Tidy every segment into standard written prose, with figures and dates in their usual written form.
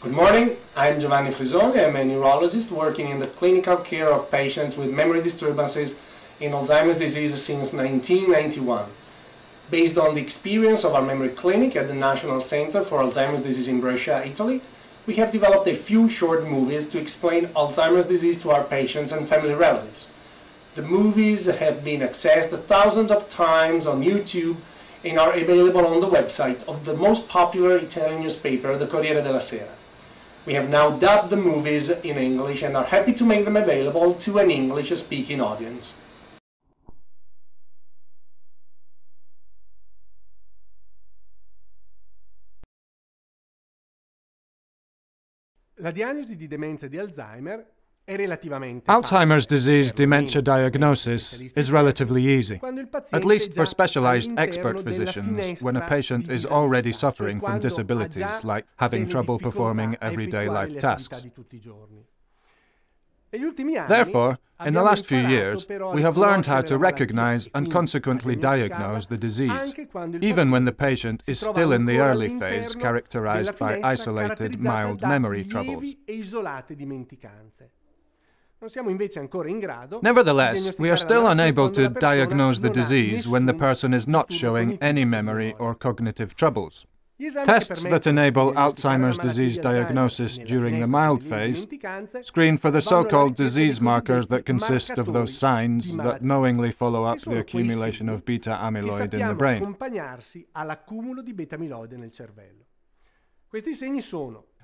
Good morning, I'm Giovanni Frisoni. I'm a neurologist working in the clinical care of patients with memory disturbances in Alzheimer's disease since 1991. Based on the experience of our memory clinic at the National Center for Alzheimer's Disease in Brescia, Italy, we have developed a few short movies to explain Alzheimer's disease to our patients and family relatives. The movies have been accessed thousands of times on YouTube and are available on the website of the most popular Italian newspaper, the Corriere della Sera. We have now dubbed the movies in English and are happy to make them available to an English-speaking audience. La diagnosi di demenza di Alzheimer è relativamente Alzheimer's disease dementia diagnosis is relatively easy, at least for specialized expert physicians when a patient is already suffering from disabilities like having trouble performing everyday life tasks. Therefore, in the last few years, we have learned how to recognize and consequently diagnose the disease, even when the patient is still in the early phase characterized by isolated mild memory troubles. Nevertheless, we are still unable to diagnose the disease when the person is not showing any memory or cognitive troubles. Tests that enable Alzheimer's disease diagnosis during the mild phase screen for the so-called disease markers that consist of those signs that knowingly follow up the accumulation of beta amyloid in the brain.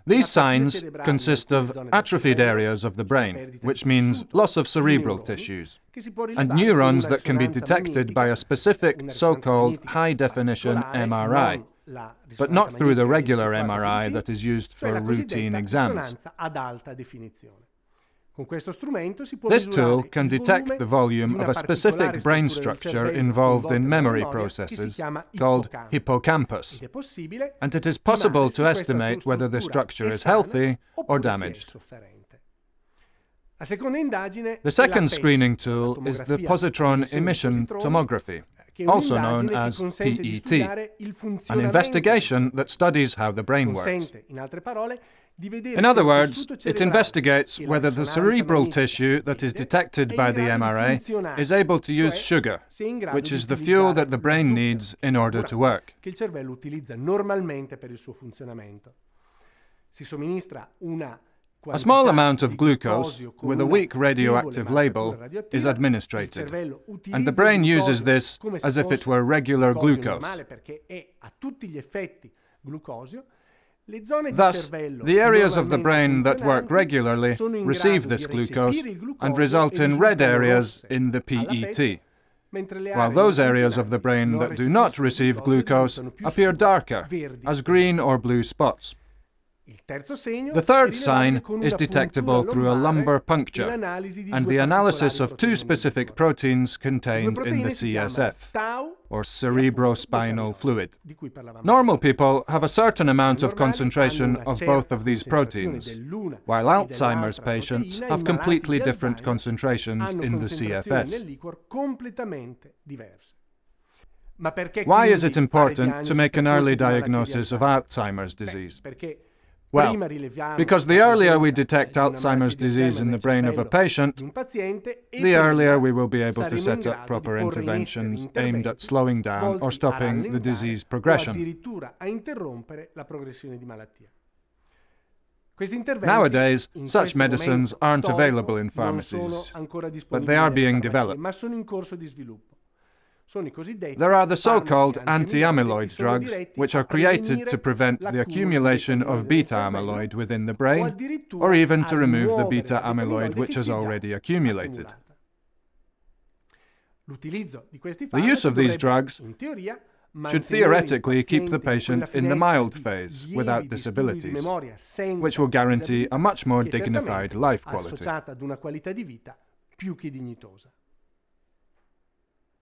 These signs consist of atrophied areas of the brain, which means loss of cerebral tissues, and neurons that can be detected by a specific so-called high-definition MRI, but not through the regular MRI that is used for routine exams. This tool can detect the volume of a specific brain structure involved in memory processes called hippocampus, and it is possible to estimate whether the structure is healthy or damaged. The second screening tool is the positron emission tomography, also known as PET, an investigation that studies how the brain works. In other words, it investigates whether the cerebral tissue that is detected by the MRA is able to use sugar, which is the fuel that the brain needs in order to work. A small amount of glucose, with a weak radioactive label, is administrated, and the brain uses this as if it were regular glucose. Thus, the areas of the brain that work regularly receive this glucose and result in red areas in the PET, while those areas of the brain that do not receive glucose appear darker, as green or blue spots. The third sign is detectable through a lumbar puncture and the analysis of two specific proteins contained in the CSF, or cerebrospinal fluid. Normal people have a certain amount of concentration of both of these proteins, while Alzheimer's patients have completely different concentrations in the CFS. Why is it important to make an early diagnosis of Alzheimer's disease? Well, because the earlier we detect Alzheimer's disease in the brain of a patient, the earlier we will be able to set up proper interventions aimed at slowing down or stopping the disease progression. Nowadays, such medicines aren't available in pharmacies, but they are being developed. There are the so-called anti-amyloid drugs, which are created to prevent the accumulation of beta amyloid within the brain, or even to remove the beta amyloid which has already accumulated. The use of these drugs should theoretically keep the patient in the mild phase without disabilities, which will guarantee a much more dignified life quality.